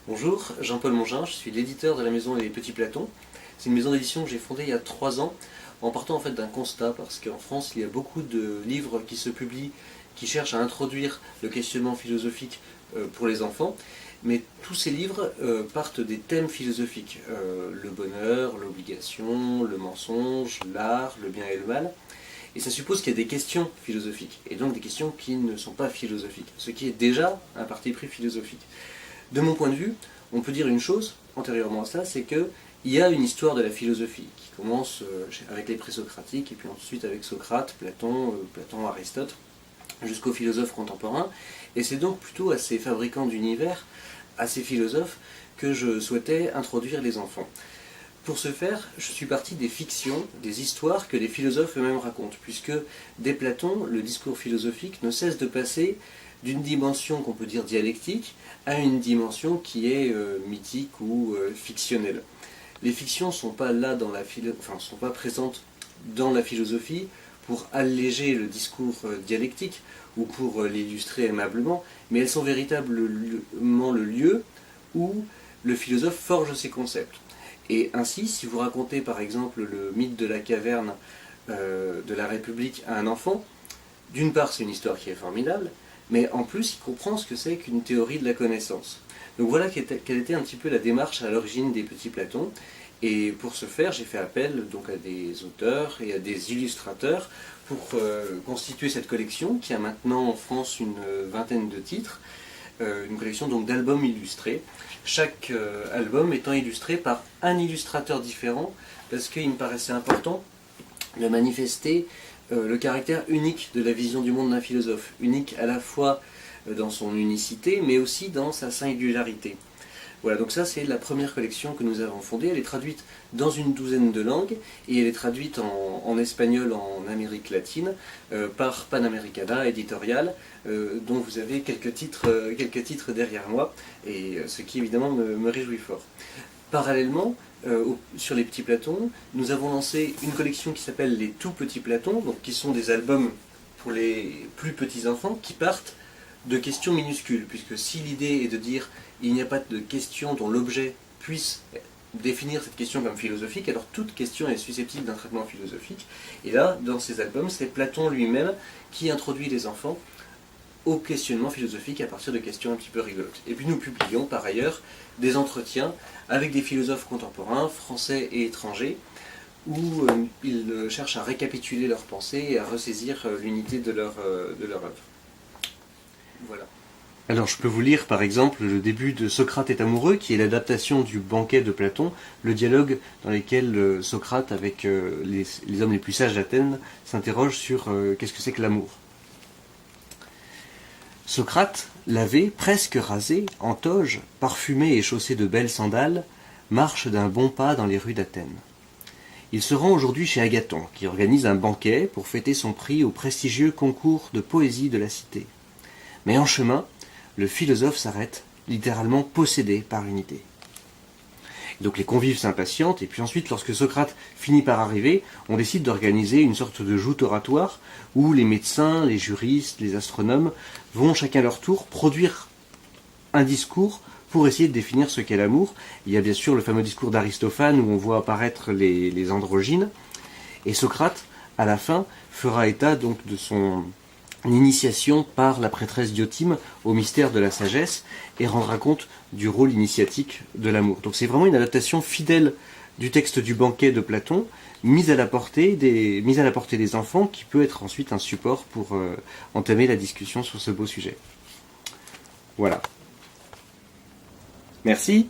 Bonjour, Jean-Paul Mongin, je suis l'éditeur de la Maison des Petits Platons. C'est une maison d'édition que j'ai fondée il y a 3 ans, en partant en fait d'un constat, parce qu'en France il y a beaucoup de livres qui se publient, qui cherchent à introduire le questionnement philosophique pour les enfants, mais tous ces livres partent des thèmes philosophiques, le bonheur, l'obligation, le mensonge, l'art, le bien et le mal. Et ça suppose qu'il y a des questions philosophiques, et donc des questions qui ne sont pas philosophiques, ce qui est déjà un parti pris philosophique. De mon point de vue, on peut dire une chose, antérieurement à ça, c'est qu'il y a une histoire de la philosophie qui commence avec les présocratiques, et puis ensuite avec Socrate, Platon, Aristote, jusqu'aux philosophes contemporains. Et c'est donc plutôt à ces fabricants d'univers, à ces philosophes, que je souhaitais introduire les enfants. Pour ce faire, je suis parti des fictions, des histoires que les philosophes eux-mêmes racontent, puisque dès Platon, le discours philosophique ne cesse de passer d'une dimension qu'on peut dire dialectique à une dimension qui est mythique ou fictionnelle. Les fictions ne sont pas là sont pas présentes dans la philosophie pour alléger le discours dialectique ou pour l'illustrer aimablement, mais elles sont véritablement le lieu où le philosophe forge ses concepts. Et ainsi, si vous racontez par exemple le mythe de la caverne de la République à un enfant, d'une part c'est une histoire qui est formidable, mais en plus il comprend ce que c'est qu'une théorie de la connaissance. Donc voilà quelle était un petit peu la démarche à l'origine des Petits Platons, et pour ce faire j'ai fait appel donc à des auteurs et à des illustrateurs pour constituer cette collection qui a maintenant en France une vingtaine de titres, une collection donc d'albums illustrés, chaque album étant illustré par un illustrateur différent, parce qu'il me paraissait important de manifester le caractère unique de la vision du monde d'un philosophe, unique à la fois dans son unicité, mais aussi dans sa singularité. Voilà, donc ça c'est la première collection que nous avons fondée, elle est traduite dans une douzaine de langues, et elle est traduite en espagnol en Amérique latine, par Panamericana Editorial, dont vous avez quelques titres derrière moi, et ce qui évidemment me réjouit fort. Parallèlement, sur les Petits Platons, nous avons lancé une collection qui s'appelle les Tout Petits Platons, donc qui sont des albums pour les plus petits enfants qui partent de questions minuscules, puisque si l'idée est de dire il n'y a pas de question dont l'objet puisse définir cette question comme philosophique, alors toute question est susceptible d'un traitement philosophique. Et là, dans ces albums, c'est Platon lui-même qui introduit les enfants au questionnement philosophique à partir de questions un petit peu rigolotes. Et puis nous publions par ailleurs des entretiens avec des philosophes contemporains, français et étrangers, où ils cherchent à récapituler leurs pensées et à ressaisir l'unité de leur œuvre. Voilà. Alors je peux vous lire par exemple le début de Socrate est amoureux, qui est l'adaptation du banquet de Platon, le dialogue dans lequel Socrate, avec les hommes les plus sages d'Athènes, s'interroge sur qu'est-ce que c'est que l'amour. Socrate, lavé, presque rasé, en toge, parfumé et chaussé de belles sandales, marche d'un bon pas dans les rues d'Athènes. Il se rend aujourd'hui chez Agathon, qui organise un banquet pour fêter son prix au prestigieux concours de poésie de la cité. Mais en chemin, le philosophe s'arrête, littéralement possédé par une idée. Donc les convives s'impatientent, et puis ensuite, lorsque Socrate finit par arriver, on décide d'organiser une sorte de joute oratoire où les médecins, les juristes, les astronomes vont chacun leur tour produire un discours pour essayer de définir ce qu'est l'amour. Il y a bien sûr le fameux discours d'Aristophane où on voit apparaître les androgynes, et Socrate, à la fin, fera état donc de son initiation par la prêtresse Diotime au mystère de la sagesse et rendra compte du rôle initiatique de l'amour. Donc c'est vraiment une adaptation fidèle du texte du banquet de Platon, mise à la portée des enfants, qui peut être ensuite un support pour entamer la discussion sur ce beau sujet. Voilà. Merci.